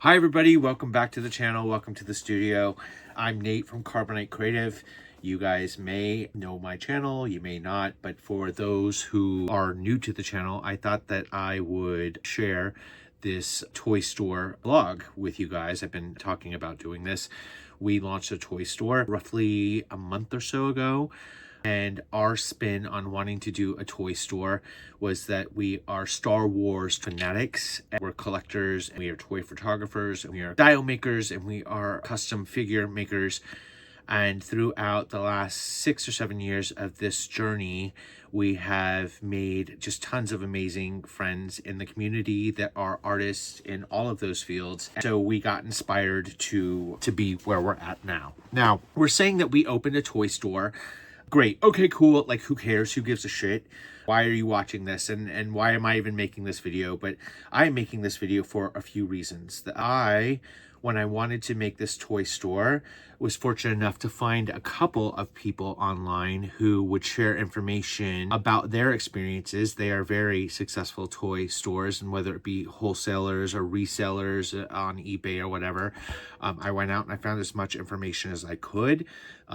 Hi everybody, welcome back to the channel, welcome to the studio. I'm Nate from Carbonitecreative. You guys may know my channel, you may not, but for those who are new to the channel, I thought that I would share this toy store blog with you guys. I've been talking about doing this. We launched a toy store roughly a month or so ago. And our spin on wanting to do a toy store was that we are Star Wars fanatics, and we're collectors, and we are toy photographers, and we are dial makers, and we are custom figure makers. And throughout the last 6 or 7 years of this journey, we have made just tons of amazing friends in the community that are artists in all of those fields. And so we got inspired to be where we're at now. Now, we're saying that we opened a toy store. Great. Okay, cool. Like, who cares? Who gives a shit? Why are you watching this? And why am I even making this video? But I'm making this video for a few reasons. When I wanted to make this toy store, was fortunate enough to find a couple of people online who would share information about their experiences. They are very successful toy stores, and whether it be wholesalers or resellers on eBay or whatever, I went out and I found as much information as I could.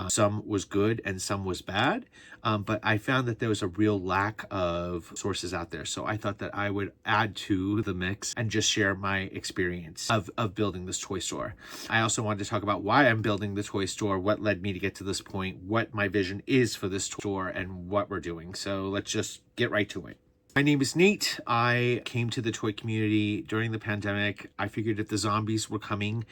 Some was good and some was bad, but I found that there was a real lack of sources out there. So I thought that I would add to the mix and just share my experience of building this toy store. I also wanted to talk about why I'm building the toy store, what led me to get to this point, what my vision is for this store, and what we're doing. So let's just get right to it. My name is Nate. I came to the toy community during the pandemic. I figured if the zombies were coming,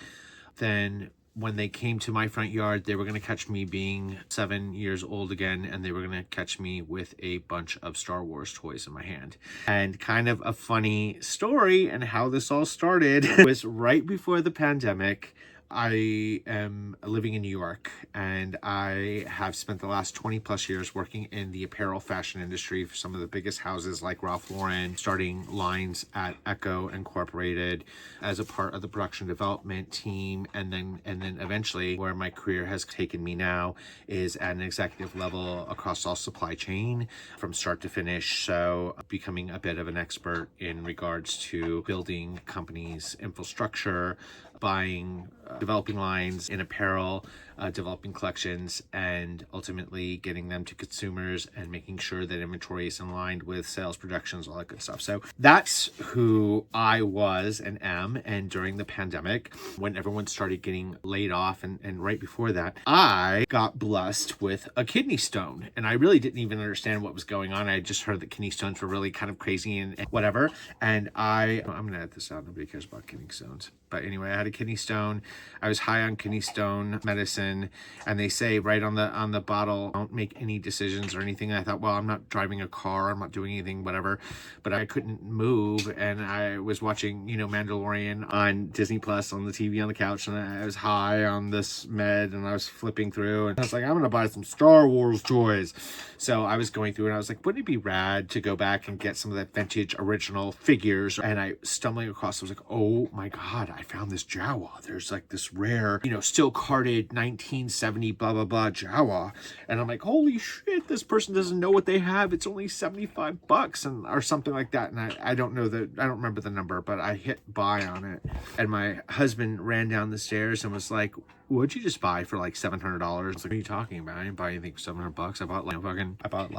then when they came to my front yard, they were going to catch me being 7 years old again, and they were going to catch me with a bunch of Star Wars toys in my hand. And kind of a funny story and how this all started was right before the pandemic. I am living in New York, and I have spent the last 20 plus years working in the apparel fashion industry for some of the biggest houses like Ralph Lauren, starting lines at Echo Incorporated as a part of the production development team, and then eventually where my career has taken me now is at an executive level across all supply chain from start to finish. So becoming a bit of an expert in regards to building companies' infrastructure, buying, developing lines in apparel, developing collections, and ultimately getting them to consumers and making sure that inventory is in line with sales projections, all that good stuff. So that's who I was and am. And during the pandemic, when everyone started getting laid off, and right before that, I got blessed with a kidney stone. And I really didn't even understand what was going on. I just heard that kidney stones were really kind of crazy and whatever. And I'm going to edit this out. Nobody cares about kidney stones. But anyway, I had a kidney stone. I was high on kidney stone medicine, and they say right on the bottle, don't make any decisions or anything. I thought, well, I'm not driving a car, I'm not doing anything, whatever. But I couldn't move, and I was watching, Mandalorian on Disney Plus on the TV on the couch, and I was high on this med, and I was flipping through, and I was like, I'm gonna buy some Star Wars toys. So I was going through, and I was like, wouldn't it be rad to go back and get some of that vintage original figures? And I stumbling across, I was like, oh my God, I found this Jawa. There's like this rare, still carded 1970 blah, blah, blah Jawa. And I'm like, holy shit, this person doesn't know what they have. It's only $75 and or something like that. And I don't remember the number, but I hit buy on it. And my husband ran down the stairs and was like, what'd you just buy for like $700? I was like, what are you talking about? I didn't buy anything for $700. I bought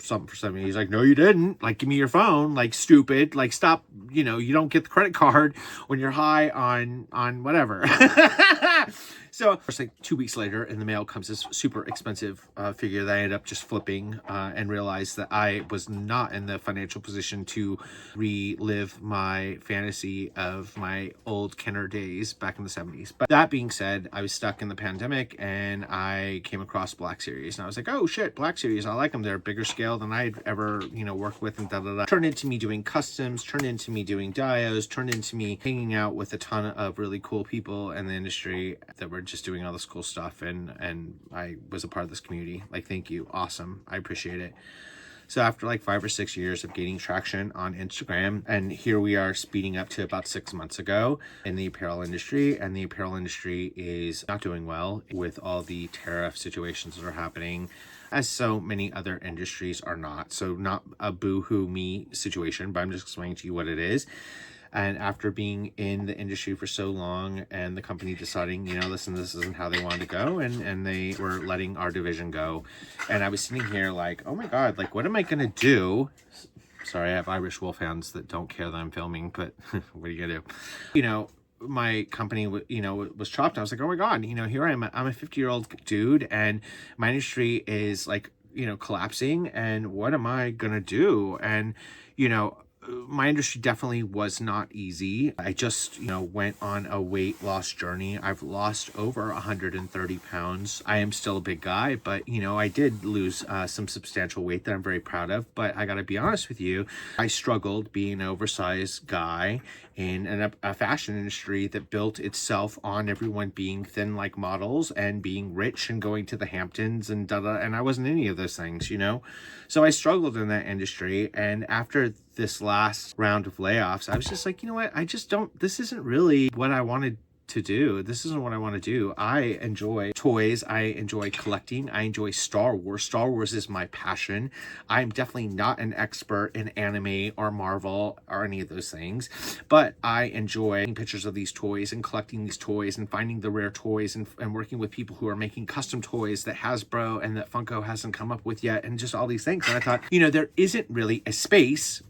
something for $70. He's like, no, you didn't. Like, give me your phone. Like, stupid. Like, stop. You don't get the credit card when you're high on whatever. So it's like 2 weeks later, in the mail comes this super expensive figure that I ended up just flipping and realized that I was not in the financial position to relive my fantasy of my old Kenner days back in the 70s. But that being said, I was stuck in the pandemic, and I came across Black Series, and I was like, oh shit, Black Series, I like them. They're bigger scale than I'd ever, worked with, and da-da-da. Turned into me doing customs, turned into me doing dios, turned into me hanging out with a ton of really cool people in the industry that were just doing all this cool stuff, and I was a part of this community. Like, thank you. Awesome. I appreciate it. So after like 5 or 6 years of gaining traction on Instagram, and here we are speeding up to about 6 months ago in the apparel industry, and the apparel industry is not doing well with all the tariff situations that are happening, as so many other industries are not. So not a boo-hoo me situation, but I'm just explaining to you what it is. And after being in the industry for so long and the company deciding, listen, this isn't how they wanted to go, and they were letting our division go. And I was sitting here like, oh my God, like, what am I going to do? Sorry, I have Irish wolfhounds that don't care that I'm filming, but what are you going to do? My company, was chopped. I was like, oh my God, here I am. I'm a 50-year-old dude and my industry is like, collapsing, and what am I going to do? And, my industry definitely was not easy. I just, went on a weight loss journey. I've lost over 130 pounds. I am still a big guy, but, I did lose some substantial weight that I'm very proud of. But I got to be honest with you, I struggled being an oversized guy in a fashion industry that built itself on everyone being thin like models and being rich and going to the Hamptons and and I wasn't any of those things, So I struggled in that industry, and after this last round of layoffs, I was just like, this isn't really what I wanted to do. This isn't what I want to do. I enjoy toys. I enjoy collecting. I enjoy Star Wars. Star Wars is my passion. I'm definitely not an expert in anime or Marvel or any of those things, but I enjoy taking pictures of these toys and collecting these toys and finding the rare toys and working with people who are making custom toys that Hasbro and that Funko hasn't come up with yet, and just all these things. And I thought, there isn't really a space.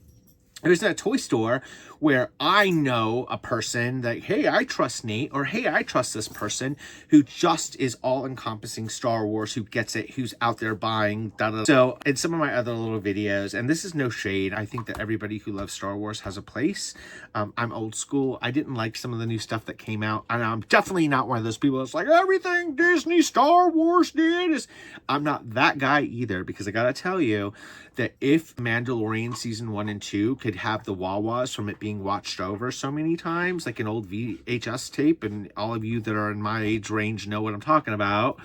There's a toy store where I know a person that, hey, I trust Nate, or hey, I trust this person who just is all-encompassing Star Wars, who gets it, who's out there buying, So in some of my other little videos, and this is no shade, I think that everybody who loves Star Wars has a place. I'm old school. I didn't like some of the new stuff that came out, and I'm definitely not one of those people that's like, everything Disney Star Wars did is... I'm not that guy either, because I gotta tell you that if Mandalorian season 1 and 2 could have the wah-wahs from it being watched over so many times, like an old VHS tape, and all of you that are in my age range know what I'm talking about,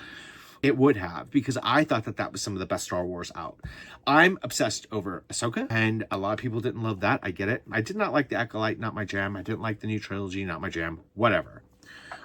it would have, because I thought that was some of the best Star Wars out. I'm obsessed over Ahsoka, and a lot of people didn't love that. I get it. I did not like the Acolyte, not my jam. I didn't like the new trilogy, not my jam. Whatever.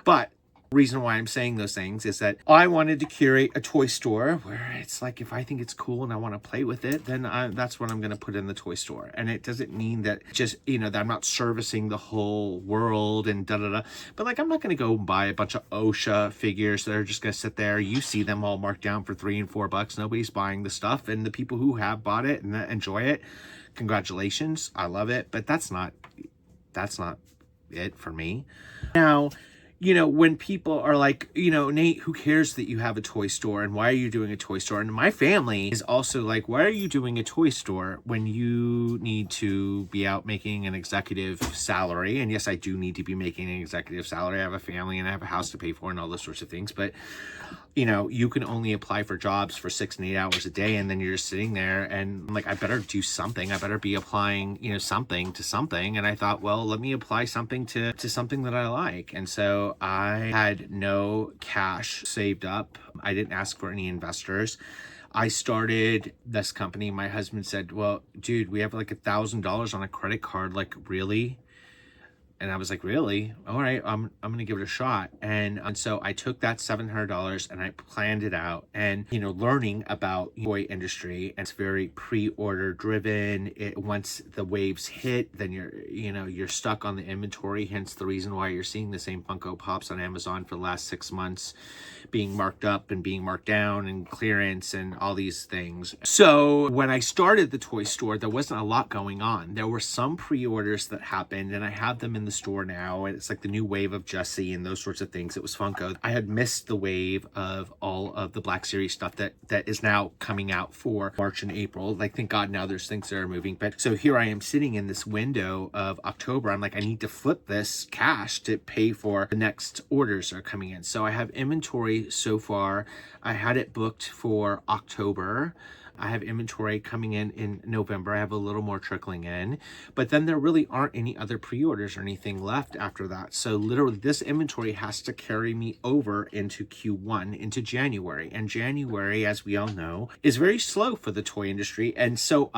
But reason why I'm saying those things is that I wanted to curate a toy store where it's like, if I think it's cool and I want to play with it, then that's what I'm going to put in the toy store. And it doesn't mean that just, that I'm not servicing the whole world and but like, I'm not going to go buy a bunch of OSHA figures that are just going to sit there. You see them all marked down for $3 and $4. Nobody's buying the stuff, and the people who have bought it and enjoy it, congratulations. I love it, but that's not it for me. Now, when people are like, Nate, who cares that you have a toy store, and why are you doing a toy store? And my family is also like, why are you doing a toy store when you need to be out making an executive salary? And yes, I do need to be making an executive salary. I have a family and I have a house to pay for and all those sorts of things. But, you can only apply for jobs for 6 and 8 hours a day, and then you're just sitting there, and I'm like, I better do something. I better be applying, something to something. And I thought, well, let me apply something to something that I like. And so I had no cash saved up. I didn't ask for any investors. I started this company. My husband said, well, dude, we have like $1,000 on a credit card. Like, really? And I was like, really? All right, I'm going to give it a shot. And so I took that $700 and I planned it out, and, learning about the toy industry, and it's very pre-order driven. Once the waves hit, then you're stuck on the inventory. Hence the reason why you're seeing the same Funko Pops on Amazon for the last 6 months being marked up and being marked down and clearance and all these things. So when I started the toy store, there wasn't a lot going on. There were some pre-orders that happened, and I have them in the store now, and it's like the new wave of Jessie and those sorts of things. It was Funko. I had missed the wave of all of the Black Series stuff that is now coming out for March and April. Like, thank God now there's things that are moving. But so here I am sitting in this window of October. I'm like, I need to flip this cash to pay for the next orders that are coming in. So I have inventory so far. I had it booked for October. I have inventory coming in November. I have a little more trickling in, but then there really aren't any other pre-orders or anything left after that. So literally this inventory has to carry me over into Q1, into January. And January, as we all know, is very slow for the toy industry, and so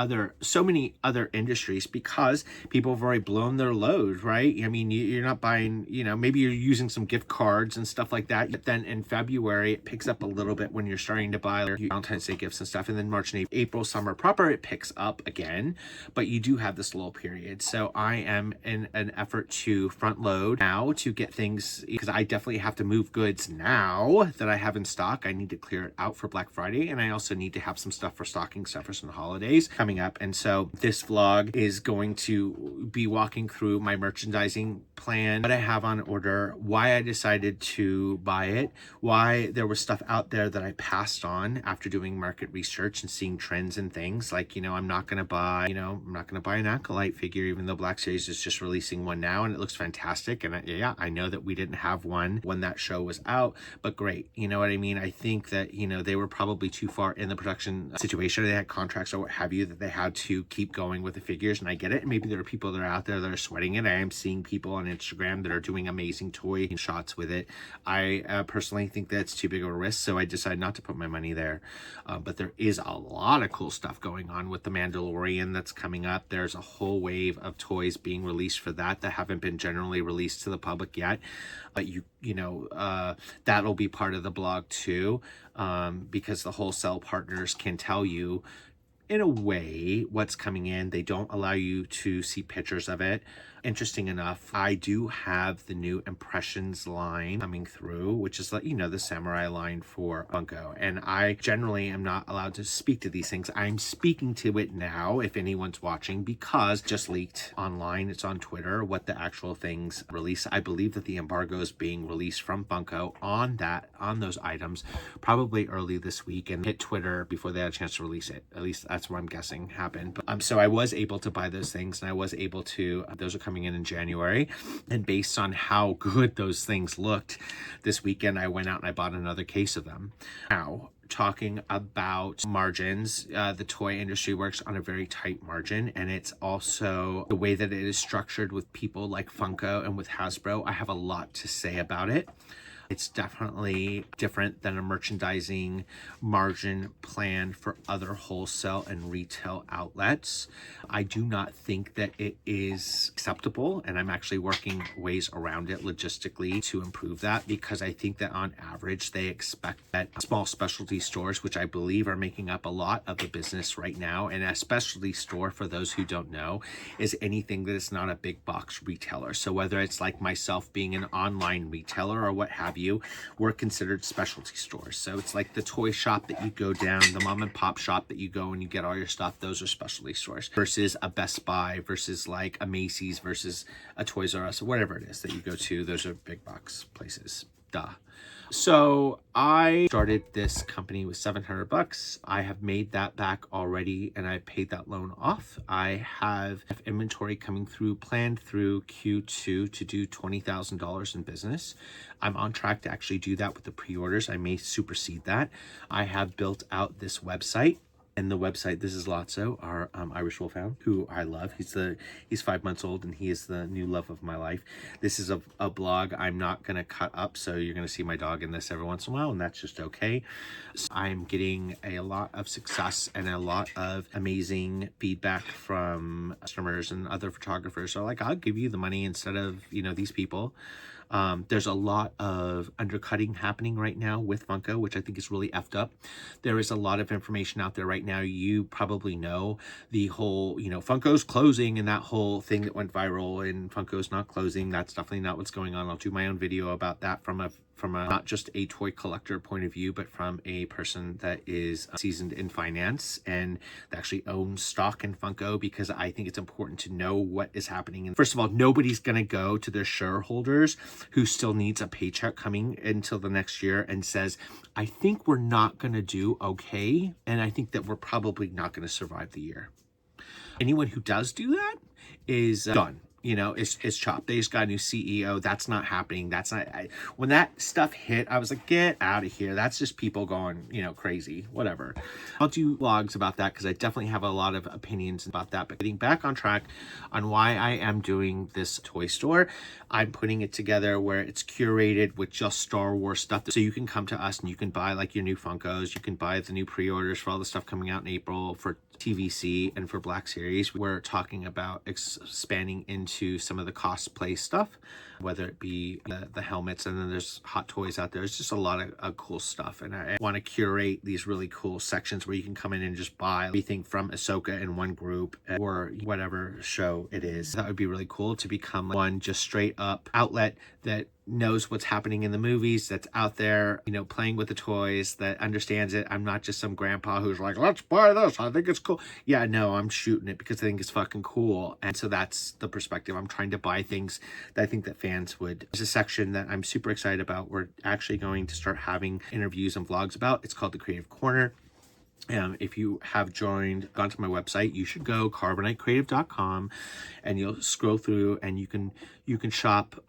many other industries, because people have already blown their load, right? I mean, you're not buying, maybe you're using some gift cards and stuff like that. But then in February, it picks up a little bit when you're starting to buy your Valentine's Day gifts and stuff. And then March March and April, summer proper, it picks up again, but you do have this lull period. So I am in an effort to front load now to get things, because I definitely have to move goods now that I have in stock. I need to clear it out for Black Friday, and I also need to have some stuff for stocking stuffers and holidays coming up. And so this vlog is going to be walking through my merchandising plan, what I have on order, why I decided to buy it, why there was stuff out there that I passed on after doing market research and seeing trends and things. Like, I'm not going to buy, I'm not going to buy an Acolyte figure, even though Black Series is just releasing one now and it looks fantastic. And I know that we didn't have one when that show was out, but great. You know what I mean? I think that, they were probably too far in the production situation. They had contracts or what have you that they had to keep going with the figures, and I get it. And maybe there are people that are out there that are sweating it. I am seeing people on Instagram that are doing amazing toy shots with it. I personally think that's too big of a risk, so I decided not to put my money there. But there is a lot of cool stuff going on with the Mandalorian that's coming up. There's a whole wave of toys being released for that haven't been generally released to the public yet. But that'll be part of the blog too, because the wholesale partners can tell you in a way what's coming in. They don't allow you to see pictures of it. Interesting enough, I do have the new Impressions line coming through, which is the samurai line for Funko. And I generally am not allowed to speak to these things. I'm speaking to it now, if anyone's watching, because it just leaked online. It's on Twitter what the actual things release. I believe that the embargo is being released from Funko on those items probably early this week, and hit Twitter before they had a chance to release it. At least that's what I'm guessing happened. But so I was able to buy those things, and I was able to, those are coming in January. And based on how good those things looked this weekend, I went out and I bought another case of them. Now, talking about margins, the toy industry works on a very tight margin, and it's also the way that it is structured with people like Funko and with Hasbro. I have a lot to say about it. It's definitely different than a merchandising margin plan for other wholesale and retail outlets. I do not think that it is acceptable, and I'm actually working ways around it logistically to improve that, because I think that on average they expect that small specialty stores, which I believe are making up a lot of the business right now, and a specialty store, for those who don't know, is anything that is not a big box retailer. So whether it's like myself being an online retailer or what have you, we're considered specialty stores. So it's like the toy shop that you go down, the mom and pop shop that you go and you get all your stuff. Those are specialty stores, versus a Best Buy, versus like a Macy's, versus a Toys R Us, or whatever it is that you go to. Those are big box places. Duh. So I started this company with $700. I have made that back already, and I paid that loan off. I have inventory coming through, planned through Q2 to do $20,000 in business. I'm on track to actually do that with the pre-orders. I may supersede that. I have built out this website. And the website, this is Lotso, our Irish Wolfhound, who I love. He's 5 months old, and he is the new love of my life. This is a blog I'm not going to cut up, so you're going to see my dog in this every once in a while, and that's just okay. So I'm getting a lot of success and a lot of amazing feedback from customers and other photographers. So like, I'll give you the money instead of, these people. There's a lot of undercutting happening right now with Funko, which I think is really effed up. There is a lot of information out there right now. You probably know the whole, Funko's closing, and that whole thing that went viral, and Funko's not closing. That's definitely not what's going on. I'll do my own video about that from a not just a toy collector point of view, but from a person that is seasoned in finance and that actually owns stock in Funko, because I think it's important to know what is happening. And first of all, nobody's going to go to their shareholders who still needs a paycheck coming until the next year and says, I think we're not going to do okay, and I think that we're probably not going to survive the year. Anyone who does do that is done. It's chopped. They just got a new CEO. That's not happening. That's not, when that stuff hit, I was like, get out of here. That's just people going, crazy, whatever. I'll do vlogs about that, because I definitely have a lot of opinions about that. But getting back on track on why I am doing this toy store, I'm putting it together where it's curated with just Star Wars stuff. So you can come to us and you can buy like your new Funkos. You can buy the new pre-orders for all the stuff coming out in April for TVC and for Black Series. We're talking about expanding into some of the cosplay stuff whether it be the helmets, and then there's hot toys out there. It's just a lot of cool stuff, and I want to curate these really cool sections where you can come in and just buy everything from Ahsoka in one group or whatever show it is. That would be really cool to become one just straight up outlet that knows what's happening in the movies, that's out there, you know, playing with the toys, that understands it. I'm not just some grandpa who's like, let's buy this, I think it's cool. Yeah, no, I'm shooting it because I think it's fucking cool. And so that's the perspective. I'm trying to buy things that I think that fans would. There's a section that I'm super excited about. We're actually going to start having interviews and vlogs about. It's called the Creative Corner. If you have gone to my website, you should go carbonitecreative.com, and you'll scroll through, and you can shop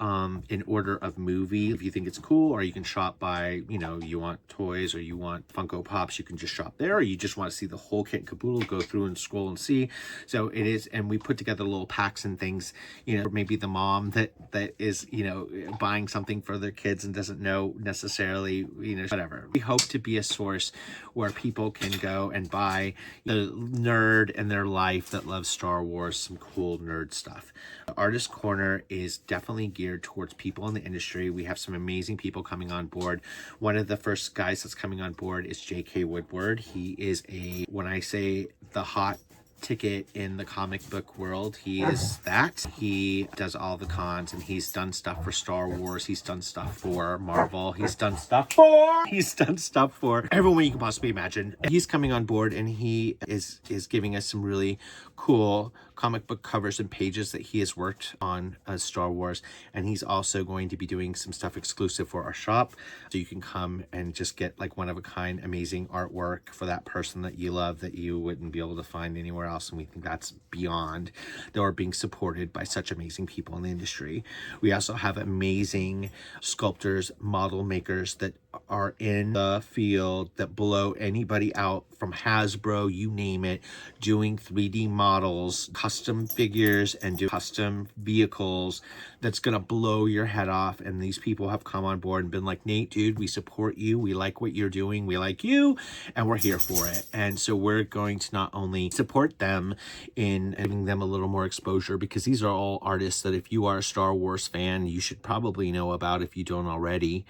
in order of movie if you think it's cool, or you can shop by, you know, you want toys or you want Funko Pops, you can just shop there, or you just want to see the whole kit and caboodle, go through and scroll and see. So it is, and we put together little packs and things, you know, maybe the mom that is, you know, buying something for their kids and doesn't know necessarily, you know, whatever. We hope to be a source where people can go and buy the nerd in their life that loves Star Wars, some cool nerd stuff. The Artist Corner is definitely geared towards people in the industry. We have some amazing people coming on board. One of the first guys that's coming on board is J.K. Woodward. He is when I say the hot ticket in the comic book world, he is that. He does all the cons, and he's done stuff for Star Wars, he's done stuff for Marvel, he's done stuff for everyone you can possibly imagine. He's coming on board, and he is giving us some really cool comic book covers and pages that he has worked on Star Wars, and he's also going to be doing some stuff exclusive for our shop, so you can come and just get like one-of-a-kind amazing artwork for that person that you love that you wouldn't be able to find anywhere else. And we think that's beyond that we're being supported by such amazing people in the industry. We also have amazing sculptors, model makers that are in the field that blow anybody out, from Hasbro, you name it, doing 3D models, custom figures, and do custom vehicles that's gonna blow your head off. And these people have come on board and been like, Nate, dude, we support you, we like what you're doing, we like you, and we're here for it. And so we're going to not only support them in giving them a little more exposure, because these are all artists that if you are a Star Wars fan, you should probably know about if you don't already,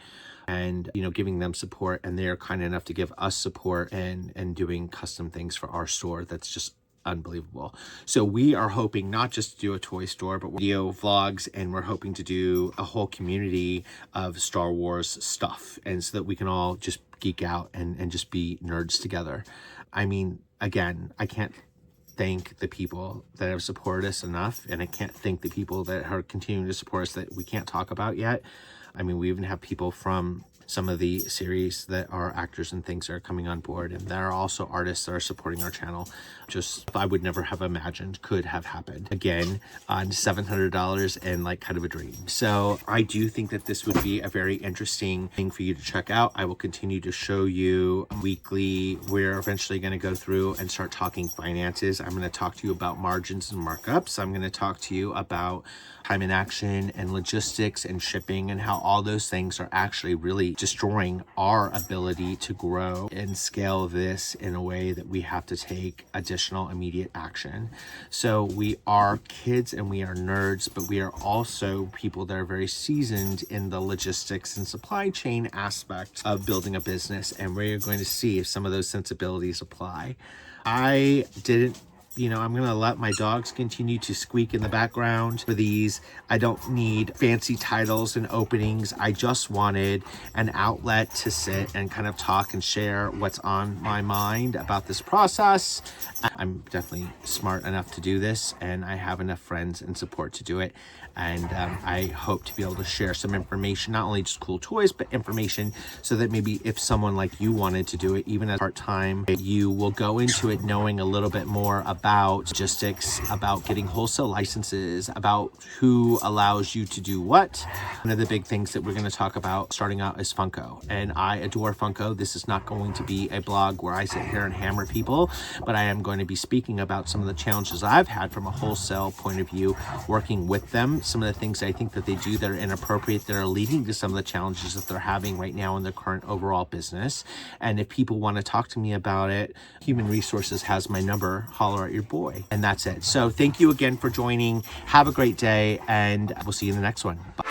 and, you know, giving them support, and they're kind enough to give us support and doing custom things for our store. That's just unbelievable. So we are hoping not just to do a toy store, but video vlogs, and we're hoping to do a whole community of Star Wars stuff, and so that we can all just geek out and just be nerds together. I mean, again, I can't thank the people that have supported us enough, and I can't thank the people that are continuing to support us that we can't talk about yet. I mean, we even have people from some of the series that are actors and things that are coming on board, and there are also artists that are supporting our channel. Just I would never have imagined could have happened. Again, on $700 and like kind of a dream. So I do think that this would be a very interesting thing for you to check out. I will continue to show you weekly. We're eventually going to go through and start talking finances. I'm going to talk to you about margins and markups. I'm going to talk to you about time in action and logistics and shipping, and how all those things are actually really destroying our ability to grow and scale this in a way that we have to take additional immediate action. So we are kids and we are nerds, but we are also people that are very seasoned in the logistics and supply chain aspect of building a business, and we're going to see if some of those sensibilities apply. I'm going to let my dogs continue to squeak in the background for these. I don't need fancy titles and openings. I just wanted an outlet to sit and kind of talk and share what's on my mind about this process. I'm definitely smart enough to do this, and I have enough friends and support to do it. And I hope to be able to share some information, not only just cool toys, but information, so that maybe if someone like you wanted to do it, even as part-time, you will go into it knowing a little bit more about logistics, about getting wholesale licenses, about who allows you to do what. One of the big things that we're going to talk about starting out is Funko. And I adore Funko. This is not going to be a blog where I sit here and hammer people, but I am going to be speaking about some of the challenges I've had from a wholesale point of view, working with them. Some of the things I think that they do that are inappropriate, that are leading to some of the challenges that they're having right now in their current overall business. And if people want to talk to me about it, Human Resources has my number. Holler at your boy. And that's it. So thank you again for joining. Have a great day, and we'll see you in the next one. Bye.